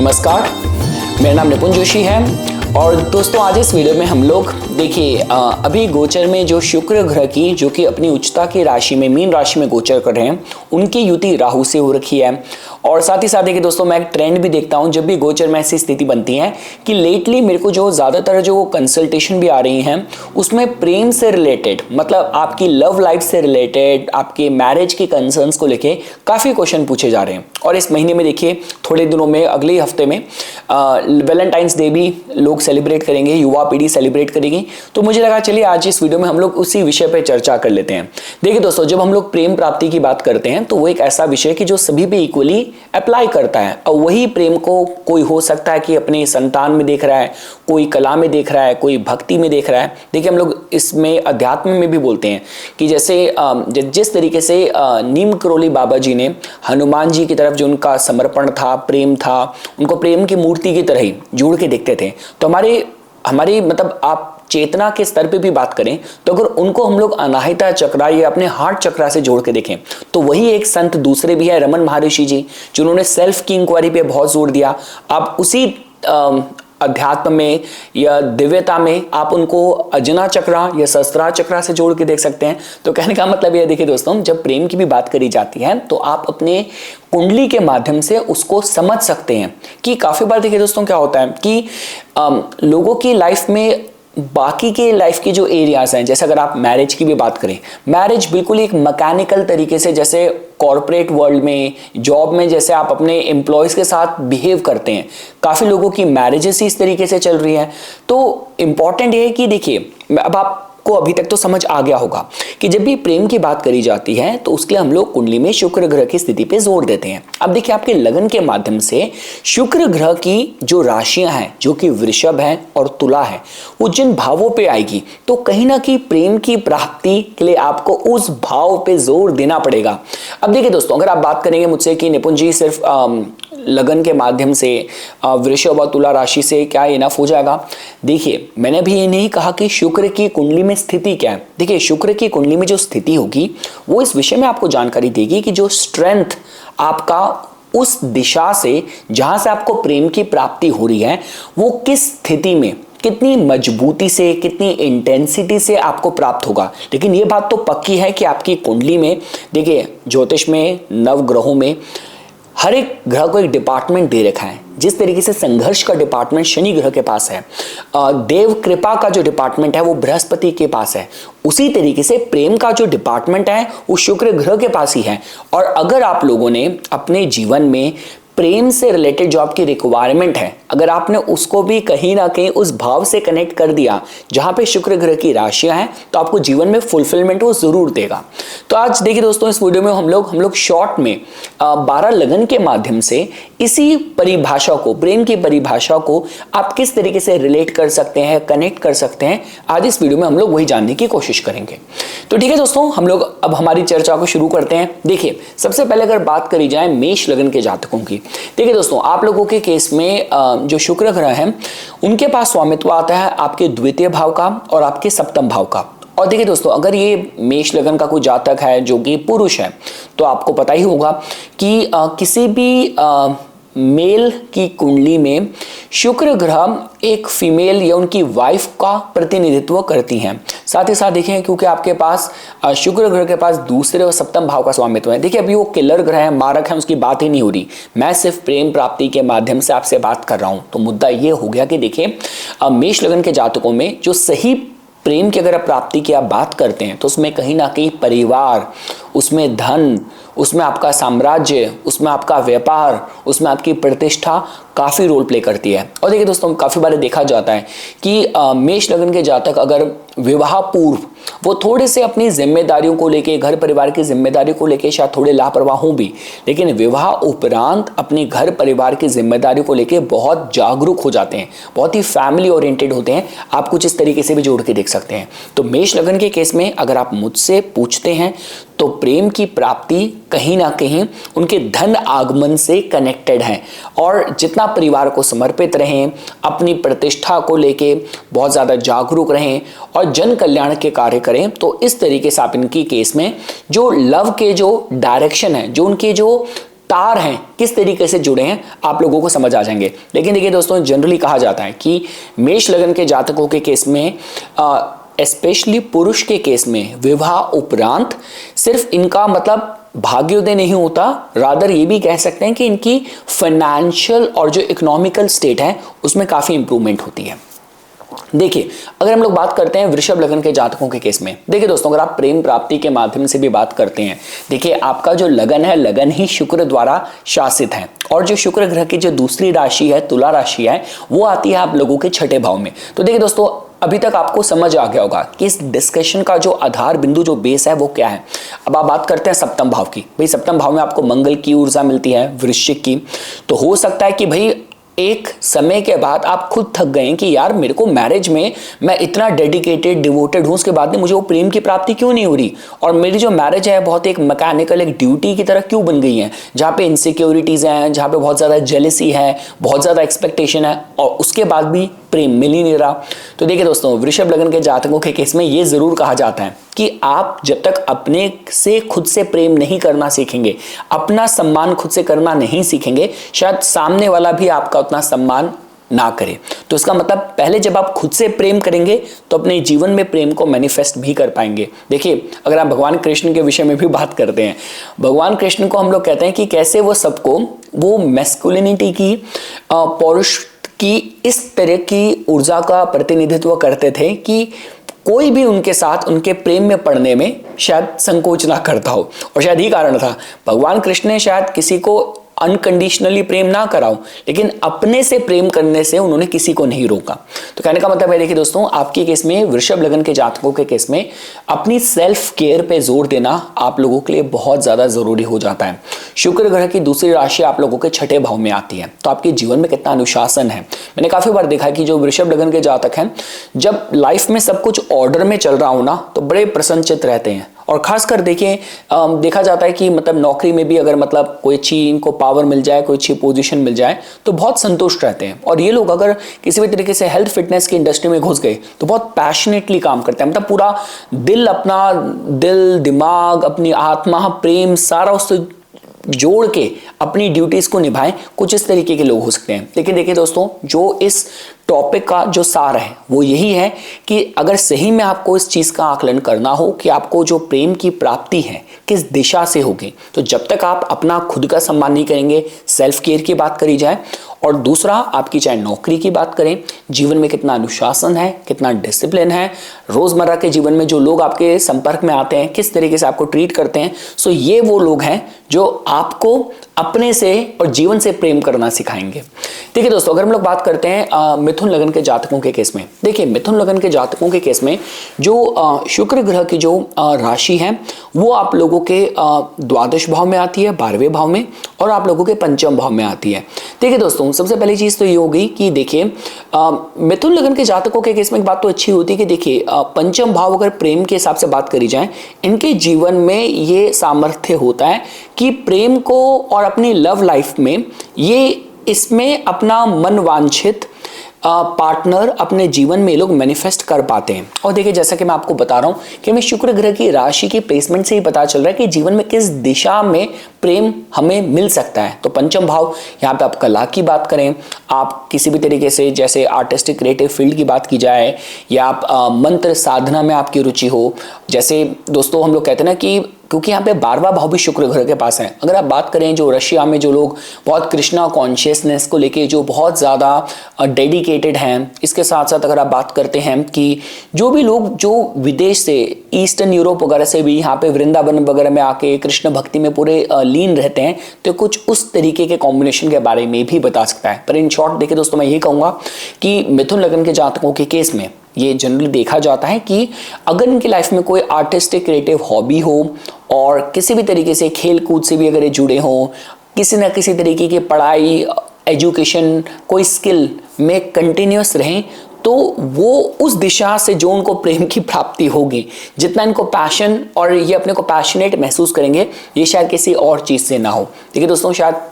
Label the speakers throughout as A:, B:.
A: नमस्कार, मेरा नाम निपुण जोशी है और दोस्तों आज इस वीडियो में हम लोग देखिए अभी गोचर में जो शुक्र ग्रह की जो कि अपनी उच्चता की राशि में मीन राशि में गोचर कर रहे हैं उनकी युति राहु से हो रखी है। और साथ ही साथ देखिए दोस्तों मैं एक ट्रेंड भी देखता हूं जब भी गोचर में ऐसी स्थिति बनती है कि लेटली मेरे को जो ज़्यादातर जो कंसल्टेशन भी आ रही हैं उसमें प्रेम से रिलेटेड मतलब आपकी लव लाइफ से रिलेटेड आपके मैरिज के कंसर्न्स को लेके काफ़ी क्वेश्चन पूछे जा रहे हैं। और इस महीने में देखिए थोड़े दिनों में अगले हफ्ते में वैलेंटाइंस डे भी लोग सेलिब्रेट करेंगे, युवा पीढ़ी सेलिब्रेट करेगी। तो मुझे लगा चलिए आज इस वीडियो में हम लोग उसी विषय पर चर्चा कर लेते हैं। देखिए दोस्तों जब हम लोग प्रेम प्राप्ति की बात करते हैं तो वो एक ऐसा विषय कि जो सभी पे इक्वली अप्लाई करता है और वही प्रेम को कोई हो सकता है कि अपने संतान में देख रहा है, कोई कला में देख रहा है, कोई भक्ति में देख रहा है। देखिए हम लोग इसमें अध्यात्म में भी बोलते हैं कि जैसे जिस तरीके से नीम करोली बाबा जी ने हनुमान जी की तरफ जो उनका समर्पण था, प्रेम था, उनको प्रेम की मूर्ति की तरह ही जोड़ के देखते थे। तो हमारी मतलब आप चेतना के स्तर पे भी बात करें तो अगर उनको हम लोग अनाहिता चक्रा या अपने हार्ट चक्रा से जोड़ के देखें तो वही एक संत दूसरे भी है, रमन महर्षि जी, जिन्होंने सेल्फ की इंक्वायरी पे बहुत जोर दिया। आप उसी अध्यात्म में या दिव्यता में आप उनको अजना चक्रा या शस्त्रा चक्रा से जोड़ के देख सकते हैं। तो कहने का मतलब यह देखिए दोस्तों जब प्रेम की भी बात करी जाती है तो आप अपने कुंडली के माध्यम से उसको समझ सकते हैं कि काफी बार देखिए दोस्तों क्या होता है कि लोगों की लाइफ में बाकी के लाइफ के जो एरियाज हैं, जैसे अगर आप मैरिज की भी बात करें, मैरिज बिल्कुल एक मैकेनिकल तरीके से जैसे कॉर्पोरेट वर्ल्ड में जॉब में जैसे आप अपने एम्प्लॉयज के साथ बिहेव करते हैं, काफी लोगों की मैरिजेस ही इस तरीके से चल रही है। तो इंपॉर्टेंट ये है कि देखिए अब आपको अभी तक तो समझ आ गया होगा कि जब भी प्रेम की बात करी जाती है तो उसके हम लोग कुंडली में शुक्र ग्रह की स्थिति पे जोर देते हैं। अब देखिए आपके लगन के माध्यम से शुक्र ग्रह की जो राशियां हैं जो कि वृषभ है और तुला है वो जिन भावों पे आएगी तो कहीं ना कहीं प्रेम की प्राप्ति के लिए आपको उस भाव पे जोर देना पड़ेगा। अब देखिए दोस्तों अगर आप बात करेंगे मुझसे कि निपुण जी सिर्फ लगन के माध्यम से वृषभ और तुला राशि से क्या इनफ हो जाएगा, देखिए मैंने भी ये नहीं कहा कि शुक्र की कुंडली में स्थिति क्या है। देखिए शुक्र की कुंडली में जो स्थिति होगी वो इस विषय में आपको जानकारी देगी कि जो स्ट्रेंथ आपका उस दिशा से जहां से आपको प्रेम की प्राप्ति हो रही है वो किस स्थिति में कितनी मजबूती से कितनी इंटेंसिटी से आपको प्राप्त होगा। लेकिन ये बात तो पक्की है कि आपकी कुंडली में देखिए ज्योतिष में नवग्रहों में हर एक ग्रह को एक डिपार्टमेंट दे रखा है। जिस तरीके से संघर्ष का डिपार्टमेंट शनि ग्रह के पास है, देव कृपा का जो डिपार्टमेंट है वो बृहस्पति के पास है, उसी तरीके से प्रेम का जो डिपार्टमेंट है वो शुक्र ग्रह के पास ही है। और अगर आप लोगों ने अपने जीवन में प्रेम से रिलेटेड जो आपकी रिक्वायरमेंट है अगर आपने उसको भी कहीं ना कहीं उस भाव से कनेक्ट कर दिया जहां पे शुक्र ग्रह की राशियां हैं तो आपको जीवन में फुलफिलमेंट वो जरूर देगा। तो आज देखिए दोस्तों इस वीडियो में हम लोग शॉर्ट में 12 लगन के माध्यम से इसी परिभाषा को, प्रेम की परिभाषा को आप किस तरीके से रिलेट कर सकते हैं, कनेक्ट कर सकते हैं, आज इस वीडियो में हम लोग वही जानने की कोशिश करेंगे। तो ठीक है दोस्तों हम लोग अब हमारी चर्चा को शुरू करते हैं। देखिए सबसे पहले अगर बात करी जाए मेष लगन के जातकों की, देखिए दोस्तों आप लोगों के केस में जो शुक्र ग्रह है उनके पास स्वामित्व आता है आपके द्वितीय भाव का और आपके सप्तम भाव का। और देखिए दोस्तों अगर ये मेष लगन का कोई जातक है जो कि पुरुष है तो आपको पता ही होगा कि किसी भी मेल की कुंडली में शुक्र ग्रह एक फीमेल या उनकी वाइफ का प्रतिनिधित्व करती हैं। साथ ही साथ देखें क्योंकि आपके पास शुक्र ग्रह के पास दूसरे और सप्तम भाव का स्वामित्व है। देखिए अभी वो किलर ग्रह है, मारक है, उसकी बात ही नहीं हो रही, मैं सिर्फ प्रेम प्राप्ति के माध्यम से आपसे बात कर रहा हूं। तो मुद्दा ये हो गया कि देखिए मेष लगन के जातकों में जो सही प्रेम की अगर प्राप्ति की आप बात करते हैं तो उसमें कहीं ना कहीं परिवार, उसमें धन, उसमें आपका साम्राज्य, उसमें आपका व्यापार, उसमें आपकी प्रतिष्ठा काफ़ी रोल प्ले करती है। और देखिए दोस्तों काफ़ी बार देखा जाता है कि मेष लगन के जातक अगर विवाह पूर्व वो थोड़े से अपनी जिम्मेदारियों को लेके, घर परिवार की जिम्मेदारी को लेके शायद थोड़े लापरवाह हों भी, लेकिन विवाह उपरांत अपने घर परिवार की जिम्मेदारी को लेके बहुत जागरूक हो जाते हैं, बहुत ही फैमिली ओरिएंटेड होते हैं। आप कुछ इस तरीके से भी जोड़ के देख सकते हैं। तो मेष लगन के केस में अगर आप मुझसे पूछते हैं तो प्रेम की प्राप्ति कहीं ना कहीं उनके धन आगमन से कनेक्टेड है। और जितना परिवार को समर्पित रहें, अपनी प्रतिष्ठा को लेके बहुत ज़्यादा जागरूक रहें और जन कल्याण के कार्य करें, तो इस तरीके से आप इनकी केस में जो लव के जो डायरेक्शन है, जो उनके जो तार हैं किस तरीके से जुड़े हैं आप लोगों को समझ आ जाएंगे। लेकिन देखिए दोस्तों, जनरली कहा जाता है कि मेष लगन के जातकों के केस में स्पेशली पुरुष के केस में विवाह उपरांत सिर्फ इनका मतलब भाग्योदय नहीं होता, रादर ये भी कह सकते हैं कि इनकी फाइनेंशियल और जो इकोनॉमिकल स्टेट है उसमें काफी इंप्रूवमेंट होती है। देखिए, अगर हम लोग बात करते हैं वृषभ लगन के जातकों के केस में, देखिए दोस्तों, अगर आप प्रेम प्राप्ति के माध्यम से भी बात करते हैं, देखिए आपका जो लगन है, लगन ही शुक्र द्वारा शासित है और जो शुक्र ग्रह की जो दूसरी राशि है, तुला राशि है, वो आती है आप लोगों के छठे भाव में। तो देखिए दोस्तों, अभी तक आपको समझ आ गया होगा कि इस डिस्कशन का जो आधार बिंदु, जो बेस है, वो क्या है। अब आप बात करते हैं सप्तम भाव की। भाई सप्तम भाव में आपको मंगल की ऊर्जा मिलती है, वृश्चिक की। तो हो सकता है कि भाई एक समय के बाद आप खुद थक गए कि यार मेरे को मैरिज में मैं इतना डेडिकेटेड डिवोटेड हूं, उसके बाद में मुझे वो प्रेम की प्राप्ति क्यों नहीं हो रही, और मेरी जो मैरिज है बहुत एक मैकेनिकल, एक ड्यूटी की तरह क्यों बन गई है, जहां पे इनसिक्योरिटीज हैं, जहां पे बहुत ज्यादा जेलसी है, बहुत ज्यादा एक्सपेक्टेशन है, और उसके बाद भी प्रेम मिल ही नहीं रहा। तो देखिए दोस्तों, वृषभ लगन के जातकों के केस में ये जरूर कहा जाता है कि आप जब तक अपने से खुद से प्रेम नहीं करना सीखेंगे, अपना सम्मान खुद से करना नहीं सीखेंगे, शायद सामने वाला भी आपका उतना सम्मान ना करे। तो इसका मतलब पहले जब आप खुद से प्रेम करेंगे तो अपने जीवन में प्रेम को मैनिफेस्ट भी कर पाएंगे। देखिए, अगर आप भगवान कृष्ण के विषय में भी बात करते हैं, भगवान कृष्ण को हम लोग कहते हैं कि कैसे वो सबको, वो मैस्कुलिनिटी की, पौरुष की इस तरह की ऊर्जा का प्रतिनिधित्व करते थे कि कोई भी उनके साथ उनके प्रेम में पड़ने में शायद संकोच ना करता हो। और शायद ही कारण था, भगवान कृष्ण ने शायद किसी को अनकंडीशनली प्रेम ना कराओ, लेकिन अपने से प्रेम करने से उन्होंने किसी को नहीं रोका। तो कहने का मतलब है, देखिए दोस्तों, आपके केस में, वृषभ लगन के जातकों के केस में अपनी सेल्फ केयर पे जोर देना आप लोगों के लिए बहुत ज्यादा जरूरी हो जाता है। शुक्र ग्रह की दूसरी राशि आप लोगों के छठे भाव में आती है, तो आपके जीवन में कितना अनुशासन है। मैंने काफी बार देखा है कि जो वृषभ लगन के जातक हैं, जब लाइफ में सब कुछ ऑर्डर में चल रहा हो ना, तो बड़े प्रसन्नचित्त रहते हैं। और खासकर देखिए, देखा जाता है कि मतलब नौकरी में भी अगर मतलब कोई अच्छी इनको पावर मिल जाए, कोई अच्छी पोजीशन मिल जाए, तो बहुत संतुष्ट रहते हैं। और ये लोग अगर किसी भी तरीके से हेल्थ फिटनेस की इंडस्ट्री में घुस गए तो बहुत पैशनेटली काम करते हैं, मतलब पूरा दिल, अपना दिल, दिमाग, अपनी आत्मा, प्रेम सारा उससे जोड़ के अपनी ड्यूटीज को निभाएं। कुछ इस तरीके के लोग हो सकते हैं। लेकिन देखिए दोस्तों, जो इस टॉपिक का जो सार है वो यही है कि अगर सही में आपको इस चीज का आकलन करना हो कि आपको जो प्रेम की प्राप्ति है किस दिशा से होगी, तो जब तक आप अपना खुद का सम्मान नहीं करेंगे, सेल्फ केयर की बात करी जाए, और दूसरा आपकी चाहे नौकरी की बात करें, जीवन में कितना अनुशासन है, कितना डिसिप्लिन है, रोजमर्रा के जीवन में जो लोग आपके संपर्क में आते हैं किस तरीके से आपको ट्रीट करते हैं, सो ये वो लोग हैं जो आपको अपने से और जीवन से प्रेम करना सिखाएंगे। देखिए दोस्तों, अगर हम लोग बात करते हैं मिथुन लगन के जातकों के केस में, देखिए मिथुन लगन के जातकों के केस में जो शुक्र ग्रह की जो राशि है वो आप लोगों के द्वादश भाव में आती है, 12वें भाव में, और आप लोगों के पंचम भाव में आती है। देखिए दोस्तों, सबसे पहली चीज तो ये होगी कि देखिए मिथुन लगन के जातकों के केस में एक बात तो अच्छी होती है कि देखिए पंचम भाव अगर प्रेम के हिसाब से बात करी जाए, इनके जीवन में ये सामर्थ्य होता है कि प्रेम को और अपनी लव लाइफ में ये इसमें अपना मन वांछित पार्टनर अपने जीवन में लोग मैनिफेस्ट कर पाते हैं। और देखिए, जैसा कि मैं आपको बता रहा हूं कि हमें शुक्र ग्रह की राशि की प्लेसमेंट से ही पता चल रहा है कि जीवन में किस दिशा में प्रेम हमें मिल सकता है। तो पंचम भाव, यहाँ पे आप कला की बात करें, आप किसी भी तरीके से जैसे आर्टिस्टिक क्रिएटिव फील्ड की बात की जाए, या आप मंत्र साधना में आपकी रुचि हो, जैसे दोस्तों हम लोग कहते हैं ना कि क्योंकि यहाँ पे 12वां भाव भी शुक्र ग्रह के पास है। अगर आप बात करें जो रशिया में जो लोग बहुत कृष्णा कॉन्शियसनेस को लेके जो बहुत ज़्यादा डेडिकेटेड हैं, इसके साथ साथ अगर आप बात करते हैं कि जो भी लोग जो विदेश से, ईस्टर्न यूरोप वगैरह से भी यहाँ पे वृंदावन वगैरह में आके कृष्ण भक्ति में पूरे लीन रहते हैं, तो कुछ उस तरीके के कॉम्बिनेशन के बारे में भी बता सकता है। पर इन शॉर्ट देखिए दोस्तों, मैं ये कहूँगा कि मिथुन लगन के जातकों के केस में ये जनरली देखा जाता है कि अगर इनकी लाइफ में कोई आर्टिस्टिक क्रिएटिव हॉबी हो और किसी भी तरीके से खेल कूद से भी अगर ये जुड़े हों, किसी न किसी तरीके की पढ़ाई, एजुकेशन, कोई स्किल में कंटिन्यूस रहें, तो वो उस दिशा से जो उनको प्रेम की प्राप्ति होगी, जितना इनको पैशन और ये अपने को पैशनेट महसूस करेंगे, ये शायद किसी और चीज़ से ना हो। देखिए दोस्तों, शायद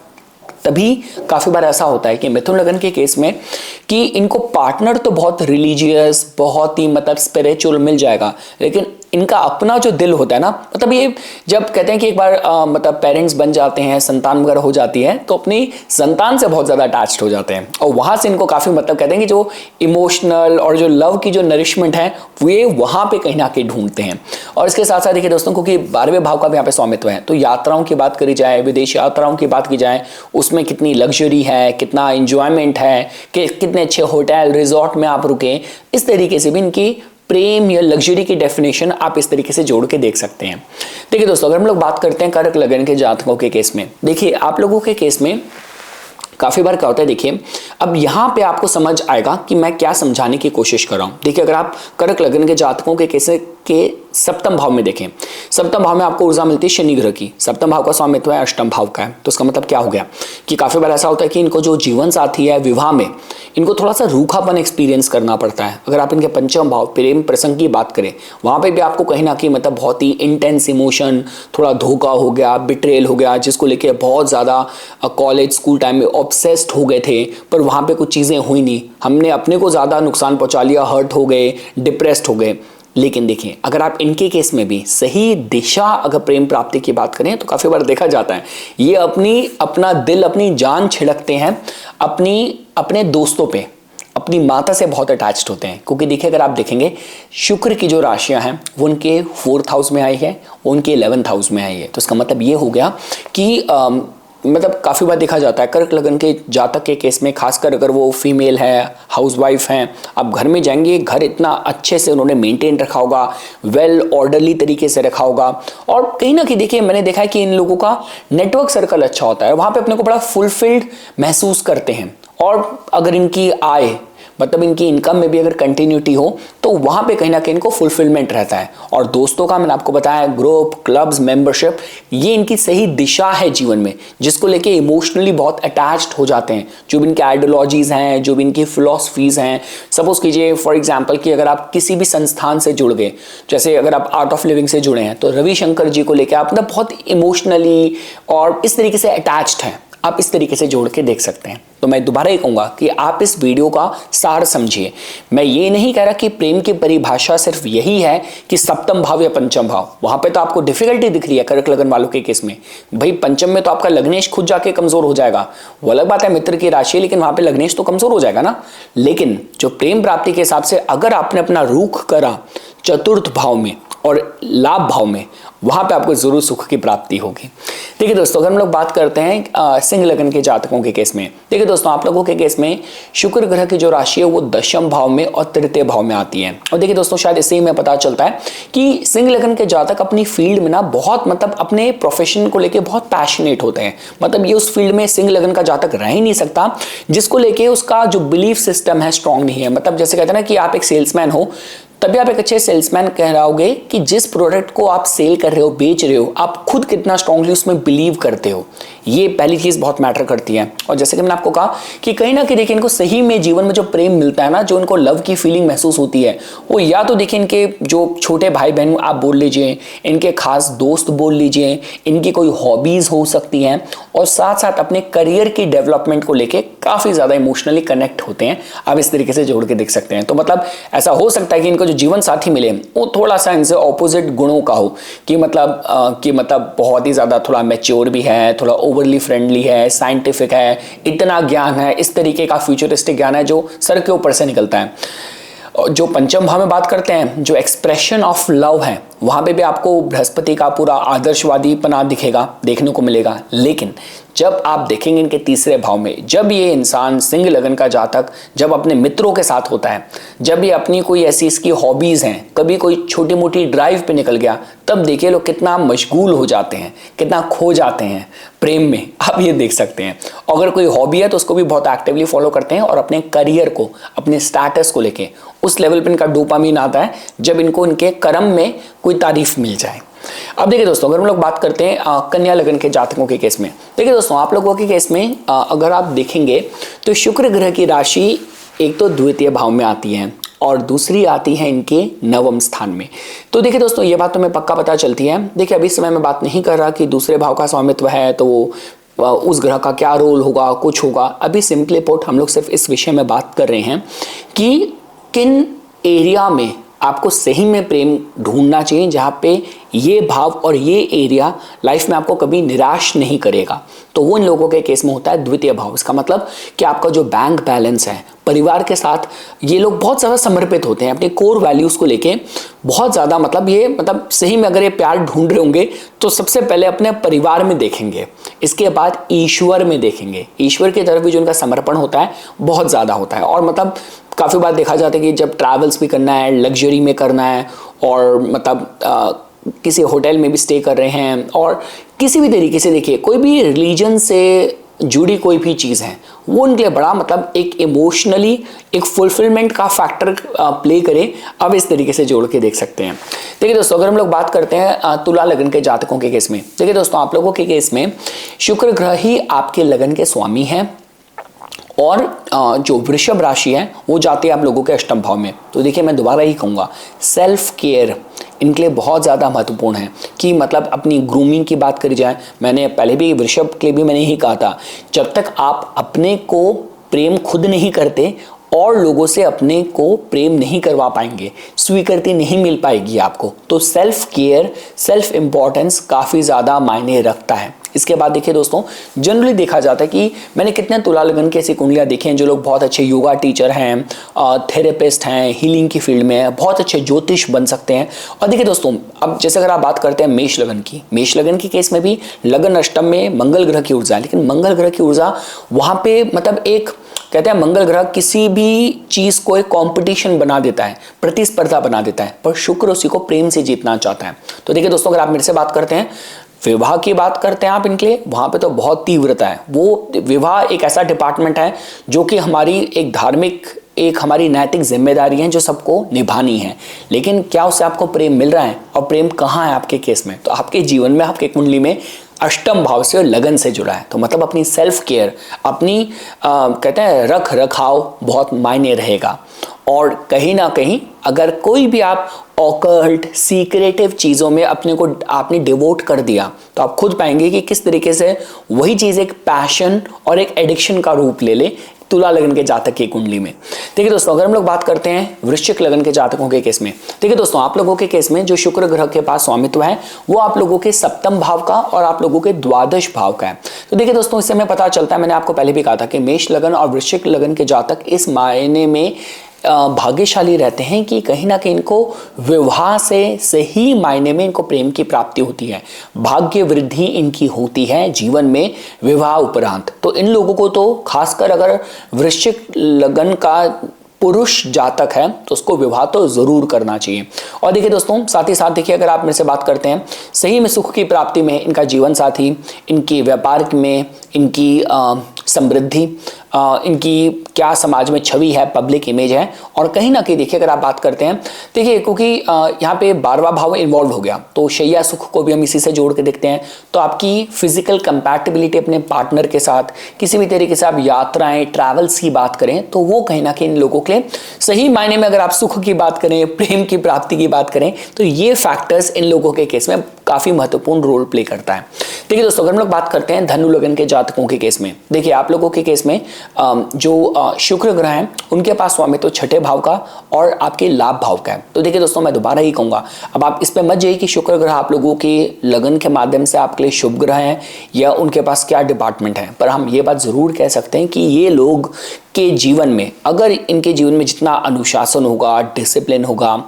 A: तभी काफी बार ऐसा होता है कि मिथुन लगन के केस में कि इनको पार्टनर तो बहुत रिलीजियस, बहुत ही मतलब स्पिरिचुअल मिल जाएगा, लेकिन इनका अपना जो दिल होता है ना, मतलब ये जब कहते हैं कि एक बार मतलब पेरेंट्स बन जाते हैं, संतान वगैरह हो जाती है, तो अपनी संतान से बहुत ज़्यादा अटैच्ड हो जाते हैं और वहाँ से इनको काफ़ी मतलब कहते हैं कि जो इमोशनल और जो लव की जो नरिशमेंट है वे वहाँ पे कहीं ना कहीं ढूंढते हैं। और इसके साथ साथ देखिए दोस्तों, क्योंकि 12वें भाव का भी यहाँ पे स्वामित्व है, तो यात्राओं की बात करी जाए, विदेश यात्राओं की बात की जाए, उसमें कितनी लग्जरी है, कितना इंजॉयमेंट है, कि कितने अच्छे होटल रिजॉर्ट में आप रुके, इस तरीके से भी इनकी प्रेम या लग्जरी की डेफिनेशन आप इस तरीके से जोड़ के देख सकते हैं। देखिए दोस्तों, अगर हम लोग बात करते हैं कर्क लगन के जातकों के केस में, देखिए आप लोगों के केस में काफ़ी बार क्या होता है, देखिए अब यहाँ पे आपको समझ आएगा कि मैं क्या समझाने की कोशिश कर रहा हूँ। देखिए अगर आप कर्क लगन के जातकों के केस के सप्तम भाव में देखें, सप्तम भाव में आपको ऊर्जा मिलती है शनि ग्रह की। सप्तम भाव का स्वामित्व है अष्टम भाव का है, तो इसका मतलब क्या हो गया कि काफ़ी बार ऐसा होता है कि इनको जो जीवन साथी है विवाह में, इनको थोड़ा सा रूखापन एक्सपीरियंस करना पड़ता है। अगर आप इनके पंचम भाव प्रेम प्रसंग की बात करें, वहाँ पे भी आपको कहीं ना कहीं मतलब बहुत ही इंटेंस इमोशन, थोड़ा धोखा हो गया, बिट्रेल हो गया, जिसको लेके बहुत ज़्यादा कॉलेज स्कूल टाइम में ऑब्सेस्ड हो गए थे, पर वहाँ पे कुछ चीज़ें हुई नहीं, हमने अपने को ज़्यादा नुकसान पहुँचा लिया, हर्ट हो गए, डिप्रेस्ड हो गए। लेकिन देखिए अगर आप इनके केस में भी सही दिशा अगर प्रेम प्राप्ति की बात करें, तो काफ़ी बार देखा जाता है ये अपना दिल, अपनी जान छिड़कते हैं अपने दोस्तों पे, अपनी माता से बहुत अटैच्ड होते हैं। क्योंकि देखिए अगर आप देखेंगे शुक्र की जो राशियां हैं वो उनके 4th हाउस में आई है, वो उनके 11th हाउस में आई है। तो इसका मतलब ये हो गया कि मतलब काफ़ी बार देखा जाता है कर्क लगन के जातक के केस में, खासकर अगर वो फीमेल है, हाउसवाइफ हैं, आप घर में जाएंगे, घर इतना अच्छे से उन्होंने मेंटेन रखा होगा, वेल ऑर्डरली तरीके से रखा होगा, और कहीं ना कहीं देखिए मैंने देखा है कि इन लोगों का नेटवर्क सर्कल अच्छा होता है, वहाँ पे अपने को बड़ा फुलफिल्ड महसूस करते हैं। और अगर इनकी आय मतलब इनकी इनकम में भी अगर कंटिन्यूटी हो, तो वहाँ पे कहीं ना कहीं इनको फुलफिलमेंट रहता है। और दोस्तों का मैंने आपको बताया, ग्रुप, क्लब्स, मेंबरशिप, ये इनकी सही दिशा है जीवन में, जिसको लेके इमोशनली बहुत अटैच्ड हो जाते हैं। जो भी इनके आइडियोलॉजीज हैं, जो भी इनकी फिलॉसफीज हैं, सपोज कीजिए फॉर एग्जाम्पल कि अगर आप किसी भी संस्थान से जुड़ गए, जैसे अगर आप आर्ट ऑफ लिविंग से जुड़े हैं, तो रविशंकर जी को लेकर आप मतलब बहुत इमोशनली और इस तरीके से अटैच्ड हैं, आप इस तरीके से जोड़ के देख सकते हैं। तो मैं दोबारा ये कहूँगा कि आप इस वीडियो का सार समझिए। मैं ये नहीं कह रहा कि प्रेम की परिभाषा सिर्फ यही है कि सप्तम भाव या पंचम भाव, वहाँ पे तो आपको डिफिकल्टी दिख रही है कर्क लगन वालों के केस में। भाई पंचम में तो आपका लग्नेश खुद जाके कमजोर हो जाएगा, वो अलग बात है मित्र की राशि, लेकिन वहाँ पे लग्नेश तो कमजोर हो जाएगा ना। लेकिन जो प्रेम प्राप्ति के हिसाब से अगर आपने अपना रुख करा चतुर्थ भाव में और लाभ भाव में, वहां पे आपको जरूर सुख की प्राप्ति होगी। देखिए दोस्तों, अगर हम लोग बात करते हैं सिंह लगन के जातकों के केस में, देखिए दोस्तों आप लोगों के केस में शुक्र ग्रह की जो राशि है वो दशम भाव में और तृतीय भाव में आती है। और देखिए दोस्तों, शायद इससे ही में पता चलता है कि सिंह लगन के जातक अपनी फील्ड में ना बहुत मतलब अपने प्रोफेशन को लेके बहुत पैशनेट होते हैं। मतलब ये उस फील्ड में सिंह लगन का जातक रह ही नहीं सकता जिसको लेके उसका जो बिलीफ सिस्टम है स्ट्रांग नहीं है। मतलब जैसे कहते हैं ना कि आप एक सेल्समैन हो, तभी आप एक अच्छे सेल्समैन कहलाओगे कि जिस प्रोडक्ट को आप सेल कर रहे हो, बेच रहे हो, आप खुद कितना स्ट्रांगली उसमें बिलीव करते हो। ये पहली चीज़ बहुत मैटर करती है। और जैसे कि मैंने आपको कहा कि कहीं ना कहीं देखिए इनको सही में जीवन में जो प्रेम मिलता है ना, जो इनको लव की फीलिंग महसूस होती है, वो या तो देखिए इनके जो छोटे भाई बहन आप बोल लीजिए, इनके खास दोस्त बोल लीजिए, इनकी कोई हॉबीज़ हो सकती हैं, और साथ साथ अपने करियर की डेवलपमेंट को लेके काफ़ी ज़्यादा इमोशनली कनेक्ट होते हैं। आप इस तरीके से जोड़ के देख सकते हैं। तो मतलब ऐसा हो सकता है कि इनको जो जीवन साथी मिले वो थोड़ा सा इनसे ऑपोजिट गुणों का हो, कि मतलब बहुत ही ज़्यादा थोड़ा मैच्योर भी है, थोड़ा ओवरली फ्रेंडली है, साइंटिफिक है, इतना ज्ञान है, इस तरीके का फ्यूचरिस्टिक ज्ञान है जो सर के ऊपर से निकलता है। जो पंचम भाव में बात करते हैं, जो एक्सप्रेशन ऑफ लव है, वहाँ पे भी आपको बृहस्पति का पूरा आदर्शवादीपना दिखेगा, देखने को मिलेगा। लेकिन जब आप देखेंगे इनके तीसरे भाव में, जब ये इंसान सिंह लगन का जातक जब अपने मित्रों के साथ होता है, जब ये अपनी कोई ऐसी इसकी हॉबीज़ हैं, कभी कोई छोटी मोटी ड्राइव पे निकल गया, तब देखिए लोग कितना मशगूल हो जाते हैं, कितना खो जाते हैं प्रेम में। आप ये देख सकते हैं। अगर कोई हॉबी है तो उसको भी बहुत एक्टिवली फॉलो करते हैं, और अपने करियर को, अपने स्टेटस को लेके उस लेवल पर इनका डोपामीन आता है जब इनको इनके कर्म में कोई तारीफ मिल जाए। अब देखिए दोस्तों, अगर हम लोग बात करते हैं कन्या लगन के जातकों के केस में, देखिए दोस्तों आप लोगों के केस में अगर आप देखेंगे तो शुक्र ग्रह की राशि एक तो द्वितीय भाव में आती है और दूसरी आती है इनके नवम स्थान में। तो देखिए दोस्तों, ये बात तो मैं पक्का पता चलती है। देखिए अभी समय में बात नहीं कर रहा कि दूसरे भाव का स्वामित्व है तो उस ग्रह का क्या रोल होगा, कुछ होगा। अभी सिंपली पुट हम लोग सिर्फ इस विषय में बात कर रहे हैं कि किन एरिया में आपको सही में प्रेम ढूंढना चाहिए जहाँ पे ये भाव और ये एरिया लाइफ में आपको कभी निराश नहीं करेगा। तो वो इन लोगों के केस में होता है द्वितीय भाव। इसका मतलब कि आपका जो बैंक बैलेंस है, परिवार के साथ ये लोग बहुत ज़्यादा समर्पित होते हैं अपने कोर वैल्यूज़ को लेके, बहुत ज़्यादा मतलब सही में अगर ये प्यार ढूंढ रहे होंगे तो सबसे पहले अपने परिवार में देखेंगे, इसके बाद ईश्वर में देखेंगे। ईश्वर की तरफ भी जो उनका समर्पण होता है बहुत ज़्यादा होता है। और मतलब काफ़ी बार देखा जाता है कि जब ट्रैवल्स भी करना है, लग्जरी में करना है, और मतलब किसी होटल में भी स्टे कर रहे हैं, और किसी भी तरीके से देखिए कोई भी रिलीजन से जुड़ी कोई भी चीज़ है वो उनके लिए बड़ा मतलब एक इमोशनली एक फुलफिलमेंट का फैक्टर प्ले करे। अब इस तरीके से जोड़ के देख सकते हैं। देखिए दोस्तों, अगर हम लोग बात करते हैं तुला लगन के जातकों के केस में, देखिए दोस्तों आप लोगों के केस में शुक्र ग्रह ही आपके लगन के स्वामी हैं, और जो वृषभ राशि है वो जाती है आप लोगों के अष्टम भाव में। तो देखिए मैं दोबारा ही कहूँगा, सेल्फ केयर इनके लिए बहुत ज़्यादा महत्वपूर्ण है कि मतलब अपनी ग्रूमिंग की बात करी जाए। मैंने पहले भी वृषभ के लिए भी मैंने ही कहा था, जब तक आप अपने को प्रेम खुद नहीं करते और लोगों से अपने को प्रेम नहीं करवा पाएंगे, स्वीकृति नहीं मिल पाएगी आपको। तो सेल्फ केयर, सेल्फ इम्पोर्टेंस काफ़ी ज़्यादा मायने रखता है। इसके बाद देखिए दोस्तों, जनरली देखा जाता है कि मैंने कितने तुला लगन की ऐसी कुंडलियाँ देखी हैं जो लोग बहुत अच्छे योगा टीचर हैं, थेरेपिस्ट हैं, हीलिंग की फील्ड में हैं, बहुत अच्छे ज्योतिष बन सकते हैं। और देखिए दोस्तों, अब जैसे अगर आप बात करते हैं मेष लगन की, मेष लगन के केस में भी लगन अष्टम में मंगल ग्रह की ऊर्जा है, लेकिन मंगल ग्रह की ऊर्जा वहाँ पे मतलब एक कहते हैं मंगल ग्रह किसी भी चीज को एक कंपटीशन बना देता है, प्रतिस्पर्धा बना देता है, पर शुक्र उसी को प्रेम से जीतना चाहता है। तो देखिए दोस्तों, अगर आप मेरे से बात करते हैं, विवाह की बात करते हैं आप इनके लिए, वहां पे तो बहुत तीव्रता है। वो विवाह एक ऐसा डिपार्टमेंट है जो कि हमारी एक धार्मिक, एक हमारी नैतिक जिम्मेदारी है जो सबको निभानी है। लेकिन क्या उससे आपको प्रेम मिल रहा है, और प्रेम कहाँ है आपके केस में? तो आपके जीवन में, आपके कुंडली में अष्टम भाव से और लगन से जुड़ा है। तो मतलब अपनी सेल्फ केयर, अपनी कहते हैं रख रखाव बहुत मायने रहेगा। और कहीं ना कहीं अगर कोई भी आप ऑकल्ट सीक्रेटिव चीज़ों में अपने को आपने डिवोट कर दिया, तो आप खुद पाएंगे कि किस तरीके से वही चीज़ एक पैशन और एक एडिक्शन का रूप ले ले तुला लगन के जातक की कुंडली में। देखिए दोस्तों, अगर हम लोग बात करते हैं वृश्चिक लगन के जातकों के केस में, देखिए दोस्तों आप लोगों के केस में जो शुक्र ग्रह के पास स्वामित्व है वो आप लोगों के सप्तम भाव का और आप लोगों के द्वादश भाव का है। तो देखिए दोस्तों, इससे हमें पता चलता है, मैंने आपको पहले भी कहा था कि मेष लगन और वृश्चिक लगन के जातक इस मायने में भाग्यशाली रहते हैं कि कहीं ना कहीं इनको विवाह से सही मायने में इनको प्रेम की प्राप्ति होती है, भाग्य वृद्धि इनकी होती है जीवन में विवाह उपरांत। तो इन लोगों को तो खासकर अगर वृश्चिक लगन का पुरुष जातक है तो उसको विवाह तो जरूर करना चाहिए। और देखिए दोस्तों, साथ ही साथ देखिए, अगर आप मेरे से बात करते हैं सही में सुख की प्राप्ति में इनका जीवन साथी, इनकी व्यापार में इनकी समृद्धि, इनकी क्या समाज में छवि है, पब्लिक इमेज है। और कहीं ना कहीं देखिए, अगर आप बात करते हैं, देखिए क्योंकि यहाँ पे 12वां भाव इन्वॉल्व हो गया, तो शैया सुख को भी हम इसी से जोड़ के देखते हैं। तो आपकी फिजिकल कंपैटिबिलिटी अपने पार्टनर के साथ, किसी भी तरीके से आप यात्राएं, ट्रैवल्स की बात करें, तो वो कहीं ना कहीं इन लोगों के लिए सही मायने में, अगर आप सुख की बात करें, प्रेम की प्राप्ति की बात करें, तो ये फैक्टर्स इन लोगों के केस में काफी महत्वपूर्ण रोल प्ले करता है। देखिए दोस्तों, अगर हम लोग बात करते हैं धनु लगन के जातकों के केस में, देखिए आप लोगों के केस में जो शुक्र ग्रह हैं उनके पास स्वामित्व छठे भाव का और आपके लाभ भाव का है। तो देखिए दोस्तों, मैं दोबारा ही कहूंगा, अब आप इस पे मत जाइए कि शुक्र ग्रह आप लोगों के लगन के माध्यम से आपके लिए शुभ ग्रह हैं या उनके पास क्या डिपार्टमेंट है, पर हम ये बात जरूर कह सकते हैं कि ये लोग के जीवन में, अगर इनके जीवन में जितना अनुशासन होगा, डिसिप्लिन होगा,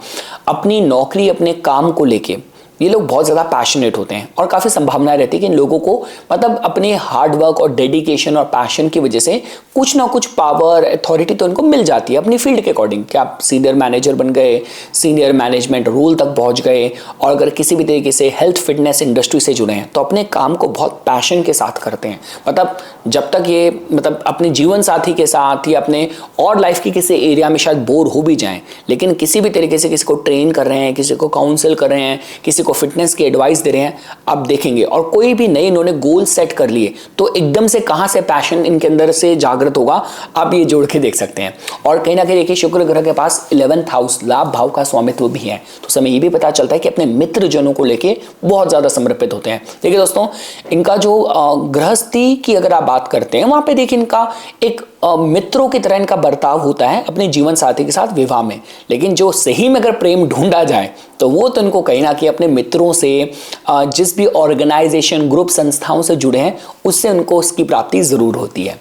A: अपनी नौकरी, अपने काम को लेके ये लोग बहुत ज़्यादा पैशनेट होते हैं और काफ़ी संभावनाएं रहती है कि इन लोगों को मतलब अपने हार्ड वर्क और डेडिकेशन और पैशन की वजह से कुछ ना कुछ पावर, अथॉरिटी तो इनको मिल जाती है अपनी फील्ड के अकॉर्डिंग, कि आप सीनियर मैनेजर बन गए, सीनियर मैनेजमेंट रोल तक पहुंच गए, और अगर किसी भी तरीके से हेल्थ फिटनेस इंडस्ट्री से जुड़े हैं तो अपने काम को बहुत पैशन के साथ करते हैं। मतलब जब तक ये मतलब अपने जीवन साथी के साथ या अपने और लाइफ की किसी एरिया में शायद बोर हो भी जाएं, लेकिन किसी भी तरीके से किसी को ट्रेन कर रहे हैं, किसी को काउंसिल कर रहे हैं, किसी को फिटनेस की एडवाइस दे रहे हैं, आप देखेंगे। और कोई भी नए इन्होंने गोल सेट कर लिए तो एकदम से कहां से पैशन इनके अंदर से जागृत होगा, आप ये जोड़ के देख सकते हैं। और कहीं ना कहीं देखिए शुक्र ग्रह के पास 11th हाउस लाभ भाव का स्वामित्व भी है, तो समय ये भी पता चलता है कि अपने मित्र जनों को लेके बहुत ज्यादा समर्पित होते हैं। देखिए दोस्तों, इनका जो गृहस्थी की अगर आप बात करते हैं, वहां पे देखिए इनका एक मित्रों की तरह इनका बर्ताव होता है अपने जीवन साथी के साथ विवाह में। लेकिन जो सही में अगर प्रेम ढूंढा जाए तो वो तो इनको कहीं ना कहीं अपने मित्रों से, जिस भी ऑर्गेनाइजेशन ग्रुप संस्थाओं से जुड़े हैं उससे उनको उसकी प्राप्ति जरूर होती है।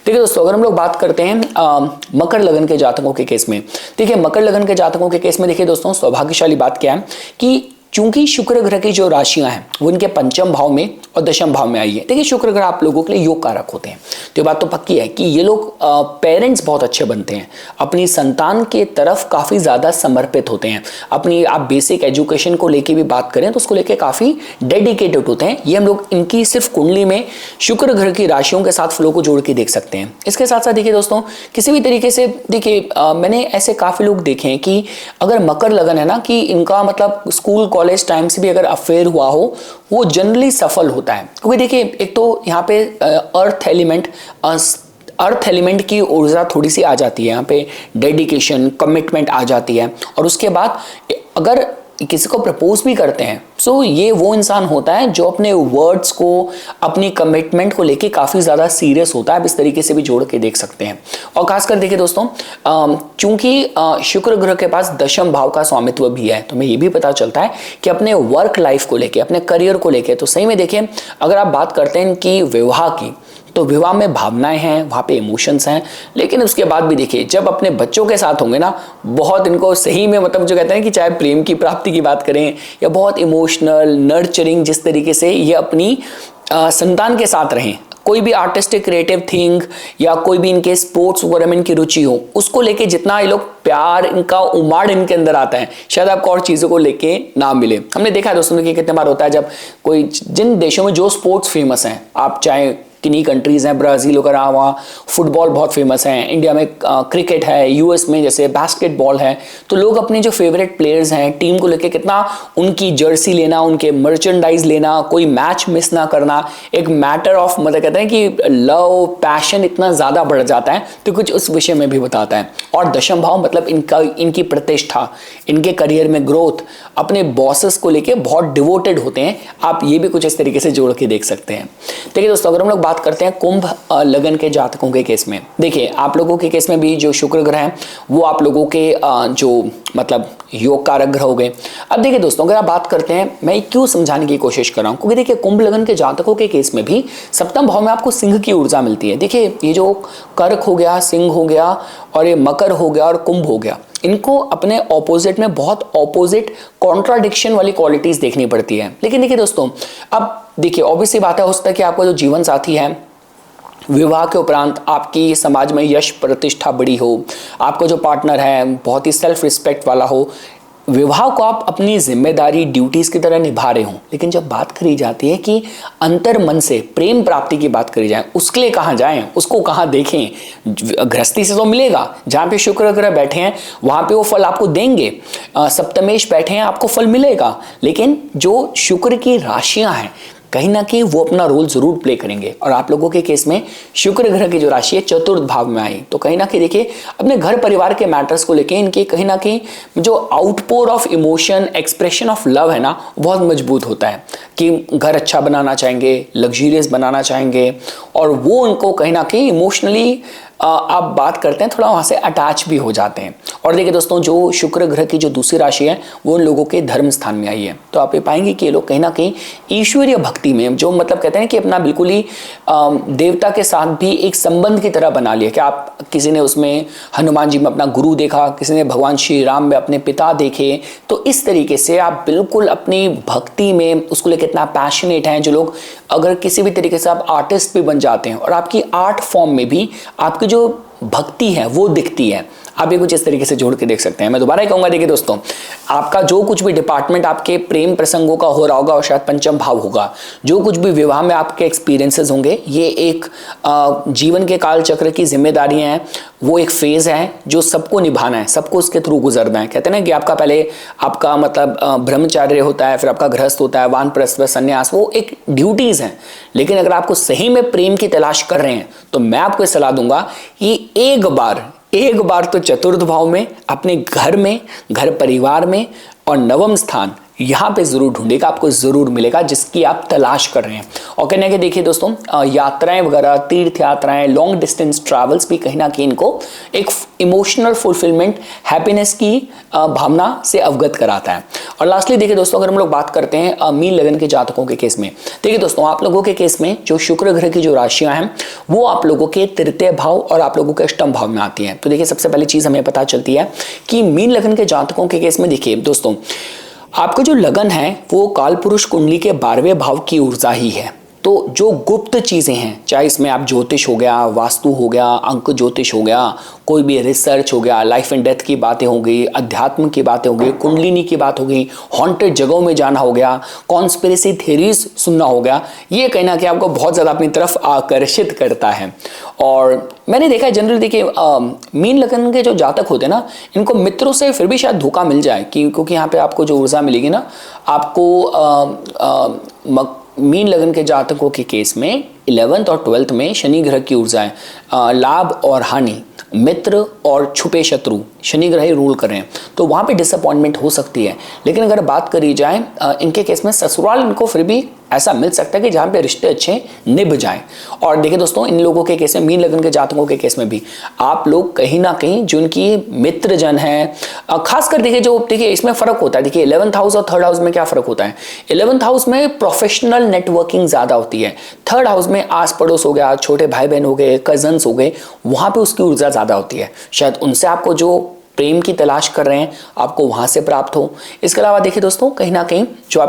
A: देखिए दोस्तों, अगर हम लोग बात करते हैं मकर लगन के जातकों के केस में, देखिए मकर लगन के जातकों के केस में देखिए दोस्तों, सौभाग्यशाली बात क्या है कि चूंकि शुक्र ग्रह की जो राशियां हैं वो इनके पंचम भाव में और दशम भाव में आई है। देखिए शुक्र ग्रह आप लोगों के लिए योग कारक होते हैं, तो ये बात तो पक्की है कि ये लोग पेरेंट्स बहुत अच्छे बनते हैं, अपनी संतान के तरफ काफी ज्यादा समर्पित होते हैं। अपनी आप बेसिक एजुकेशन को लेके भी बात करें तो उसको लेके काफी डेडिकेटेड होते हैं। ये हम लोग इनकी सिर्फ कुंडली में शुक्र ग्रह की राशियों के साथ फ्लो को जोड़ के देख सकते हैं। इसके साथ साथ देखिए दोस्तों, किसी भी तरीके से देखिए मैंने ऐसे काफी लोग देखे हैं कि अगर मकर लगन है ना, कि इनका मतलब स्कूल कॉलेज टाइम से भी अगर अफेयर हुआ हो, वो जनरली सफल होता है। क्योंकि देखिए एक तो यहाँ पे अर्थ एलिमेंट की ऊर्जा थोड़ी सी आ जाती है, यहाँ पे डेडिकेशन कमिटमेंट आ जाती है। और उसके बाद अगर किसी को प्रपोज भी करते हैं सो ये वो इंसान होता है जो अपने वर्ड्स को, अपनी कमिटमेंट को लेके काफी ज्यादा सीरियस होता है। आप इस तरीके से भी जोड़ के देख सकते हैं। और खासकर देखिए दोस्तों, चूंकि शुक्र ग्रह के पास दशम भाव का स्वामित्व भी है, तो हमें ये भी पता चलता है कि अपने वर्क लाइफ को लेके, अपने करियर को लेके, तो सही में देखिए अगर आप बात करते हैं कि विवाह की, तो विवाह में भावनाएं हैं, वहां पे इमोशंस हैं। लेकिन उसके बाद भी देखिए जब अपने बच्चों के साथ होंगे ना, बहुत इनको सही में मतलब जो कहते हैं कि चाहे प्रेम की प्राप्ति की बात करें या बहुत इमोशनल नर्चरिंग, जिस तरीके से ये अपनी संतान के साथ रहें, कोई भी आर्टिस्टिक क्रिएटिव थिंग या कोई भी इनके स्पोर्ट्स वगैरह में इनकी रुचि हो, उसको लेके जितना ये लोग प्यार, इनका उमाड़ इनके अंदर आता है, शायद आपको और चीजों को लेके ना मिले। हमने देखा है दोस्तों कि कितने बार होता है जब कोई, जिन देशों में जो स्पोर्ट्स फेमस हैं, आप चाहे किन्हीं कंट्रीज हैं, ब्राजील वगैरह, वहाँ फुटबॉल बहुत फेमस है, इंडिया में क्रिकेट है, यूएस में जैसे बास्केटबॉल है, तो लोग अपने जो फेवरेट प्लेयर्स हैं टीम को लेके कितना उनकी जर्सी लेना, उनके मर्चेंडाइज लेना, कोई मैच मिस ना करना, एक मैटर ऑफ मतलब कहते हैं कि लव पैशन इतना ज़्यादा बढ़ जाता है। तो कुछ उस विषय में भी बताता है। और दशम भाव मतलब इनकी प्रतिष्ठा, इनके करियर में ग्रोथ, अपने बॉसेस को लेके बहुत डिवोटेड होते हैं। आप ये भी कुछ इस तरीके से जोड़ के देख सकते हैं। देखिए दोस्तों, अगर हम लोग बात करते हैं कुंभ लगन के जातकों के केस में, देखिए आप लोगों के केस में भी जो शुक्र ग्रह है वो आप लोगों के जो मतलब योग कारक ग्रह हो गए। अब देखिए दोस्तों, अगर आप बात करते हैं, मैं क्यों समझाने की कोशिश कर रहा हूं, क्योंकि देखिए कुंभ लगन के जातकों के केस में भी सप्तम भाव में आपको सिंह की ऊर्जा मिलती है। देखिए ये जो कर्क हो गया, सिंह हो गया, और ये मकर हो गया और कुंभ हो गया, इनको अपने ऑपोजिट में बहुत ऑपोजिट कॉन्ट्राडिक्शन वाली क्वालिटीज देखनी पड़ती है। लेकिन देखिए दोस्तों, अब देखिए ऑब्वियसली बात है, हो सकता है कि आपका जो जीवन साथी है, विवाह के उपरांत आपकी समाज में यश प्रतिष्ठा बड़ी हो, आपका जो पार्टनर है बहुत ही सेल्फ रिस्पेक्ट वाला हो, विवाह को आप अपनी जिम्मेदारी ड्यूटीज की तरह निभा रहे हो। लेकिन जब बात करी जाती है कि अंतर मन से प्रेम प्राप्ति की बात करी जाए, उसके लिए कहाँ जाएं, उसको कहाँ देखें, गृहस्थी से तो मिलेगा, जहाँ पे शुक्र ग्रह बैठे हैं वहाँ पे वो फल आपको देंगे, सप्तमेश बैठे हैं आपको फल मिलेगा। लेकिन जो शुक्र की राशियां हैं कहीं ना कहीं वो अपना रोल जरूर प्ले करेंगे। और आप लोगों के केस में शुक्र ग्रह की जो राशि है चतुर्थ भाव में आई, तो कहीं ना कहीं देखिए अपने घर परिवार के मैटर्स को लेके इनके कहीं ना कहीं जो outpour of emotion, expression of love है ना, बहुत मजबूत होता है कि घर अच्छा बनाना चाहेंगे, लग्जरियस बनाना चाहेंगे, और वो उनको कहीं ना कहीं इमोशनली आप बात करते हैं थोड़ा वहां से अटैच भी हो जाते हैं। और देखिए दोस्तों, जो शुक्र ग्रह की जो दूसरी राशि है वो उन लोगों के धर्म स्थान में आई है, तो आप ये पाएंगे कि ये लोग कहीं ना कहीं ईश्वरीय भक्ति में, जो मतलब कहते हैं कि अपना बिल्कुल ही देवता के साथ भी एक संबंध की तरह बना लिया कि आप किसी ने उसमें हनुमान जी में अपना गुरु देखा, किसी ने भगवान श्री राम में अपने पिता देखे, तो इस तरीके से आप बिल्कुल अपनी भक्ति में उसको लेकर इतना पैशनेट हैं। जो लोग अगर किसी भी तरीके से आप आर्टिस्ट भी बन जाते हैं और आपकी आर्ट फॉर्म में भी आपकी जो भक्ति है वो दिखती है, आप ये कुछ इस तरीके से जोड़ के देख सकते हैं। मैं दोबारा कहूंगा, देखिए दोस्तों, आपका जो कुछ भी डिपार्टमेंट आपके प्रेम प्रसंगों का हो रहा होगा और शायद पंचम भाव होगा, जो कुछ भी विवाह में आपके एक्सपीरियंसेस होंगे, ये एक जीवन के काल चक्र की जिम्मेदारियां हैं, वो एक फेज है जो सबको निभाना है, सबको उसके थ्रू गुजरना है। कहते हैं ना कि आपका पहले आपका मतलब ब्रह्मचार्य होता है, फिर आपका गृहस्थ होता है, वानप्रस्थ, संन्यास, वो एक ड्यूटीज हैं। लेकिन अगर आपको सही में प्रेम की तलाश कर रहे हैं तो मैं आपको सलाह दूंगा कि एक बार तो चतुर्थ भाव में, अपने घर में, घर परिवार में और नवम स्थान यहां पे जरूर ढूंढेगा, आपको जरूर मिलेगा जिसकी आप तलाश कर रहे हैं। और कहने के देखिए दोस्तों, यात्राएं वगैरह, तीर्थ यात्राएं, लॉन्ग डिस्टेंस ट्रैवल्स भी कहीं ना कहीं इनको एक इमोशनल फुलफिलमेंट, हैप्पीनेस की भावना से अवगत कराता है। और लास्टली देखिए दोस्तों, अगर हम लोग बात करते हैं मीन लगन के जातकों के केस में, देखिए दोस्तों, आप लोगों के केस में जो शुक्र ग्रह की जो राशियां हैं वो आप लोगों के तृतीय भाव और आप लोगों के अष्टम भाव में आती हैं। तो देखिए, सबसे पहली चीज हमें पता चलती है कि मीन लगन के जातकों के केस में देखिए दोस्तों, आपका जो लगन है वो कालपुरुष कुंडली के 12वें भाव की ऊर्जा ही है। तो जो गुप्त चीजें हैं, चाहे इसमें आप ज्योतिष हो गया, वास्तु हो गया, अंक ज्योतिष हो गया, कोई भी रिसर्च हो गया, लाइफ एंड डेथ की बातें हो गई, अध्यात्म की बातें हो गई, कुंडलिनी की बात हो गई, हॉन्टेड जगहों में जाना हो गया, कॉन्स्पिरेसी थ्योरीज सुनना हो गया, ये कहीं ना कहीं आपको बहुत ज्यादा अपनी तरफ आकर्षित करता है। और मैंने देखा है जनरली, देखिए मीन लगन के जो जातक होते हैं ना, इनको मित्रों से फिर भी शायद धोखा मिल जाए, क्योंकि यहाँ पे आपको जो ऊर्जा मिलेगी ना, आपको मीन लगन के जातकों के केस में 11th और 12th में शनि ग्रह की ऊर्जा है, लाभ और हानि, मित्र और छुपे शत्रु, शनि ग्रह ही रूल कर रहे हैं, तो वहां पे डिसअपॉइंटमेंट हो सकती है। लेकिन अगर बात करी जाए इनके केस में, ससुराल इनको फिर भी ऐसा मिल सकता है कि जहां पे रिश्ते अच्छे निभ जाएं। और देखिए दोस्तों, इन लोगों के केस में, मीन लगन के जातकों के केस में भी आप लोग कहीं ना कहीं जो उनकी मित्र जन है, खासकर देखिए इसमें फर्क होता है। देखिए 11th हाउस और 3rd हाउस में क्या फर्क होता है। 11th हाउस में प्रोफेशनल नेटवर्किंग ज्यादा होती है, 3rd हाउस में आस पड़ोस हो गया, छोटे भाई बहन हो गए, कजन्स हो गए, वहां पे उसकी ऊर्जा ज्यादा होती है। शायद उनसे आपको जो प्रेम की तलाश कर रहे हैं आपको वहां से प्राप्त हो। इसके अलावा देखिए दोस्तों, कहीं ना कहीं जो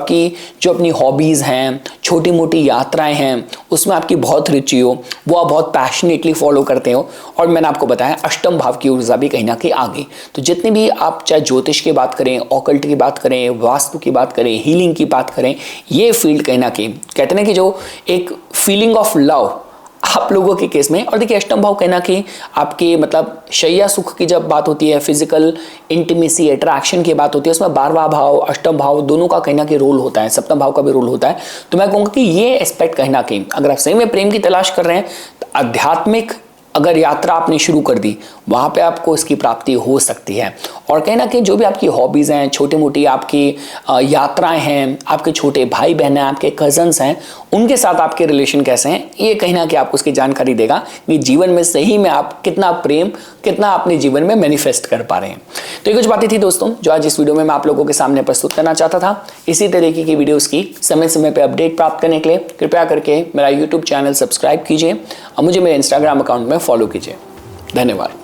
A: अपनी हॉबीज हैं, छोटी मोटी यात्राएं हैं, उसमें आपकी बहुत रुचि हो, वो आप बहुत पैशनेटली फॉलो करते हो। और मैंने आपको बताया अष्टम भाव की ऊर्जा भी कहीं ना कहीं आ गई। तो जितने भी आप चाहे ज्योतिष की बात करें, ऑकल्ट की बात करें, वास्तु की बात करें, हीलिंग की बात करें, ये फील्ड कहीं ना कहीं कहते हैं कि जो एक फीलिंग ऑफ लव आप लोगों के केस में। और देखिए अष्टम भाव कहना कि आपके मतलब शैया सुख की जब बात होती है, फिजिकल इंटीमेसी, अट्रैक्शन की बात होती है, उसमें 12वां भाव, अष्टम भाव दोनों का कहीं ना कहीं रोल होता है, सप्तम भाव का भी रोल होता है। तो मैं कहूँगा कि ये एस्पेक्ट कहीं ना कहीं, अगर आप सही में प्रेम की तलाश कर रहे हैं, तो आध्यात्मिक अगर यात्रा आपने शुरू कर दी, वहाँ पे आपको इसकी प्राप्ति हो सकती है। और कहीं ना कहीं जो भी आपकी हॉबीज़ हैं, छोटी मोटी आपकी यात्राएं हैं, आपके छोटे भाई बहन हैं, आपके कजन्स हैं, उनके साथ आपके रिलेशन कैसे हैं, ये कहीं ना कहीं आपको उसकी जानकारी देगा कि जीवन में सही में आप कितना प्रेम, कितना अपने जीवन में मैनिफेस्ट कर पा रहे हैं। तो ये कुछ बातें थी दोस्तों जो आज इस वीडियो में मैं आप लोगों के सामने प्रस्तुत करना चाहता था। इसी तरीके की वीडियोज़ की समय समय पर अपडेट प्राप्त करने के लिए कृपया करके मेरा यूट्यूब चैनल सब्सक्राइब कीजिए और मुझे मेरे इंस्टाग्राम अकाउंट में फॉलो कीजिए। धन्यवाद।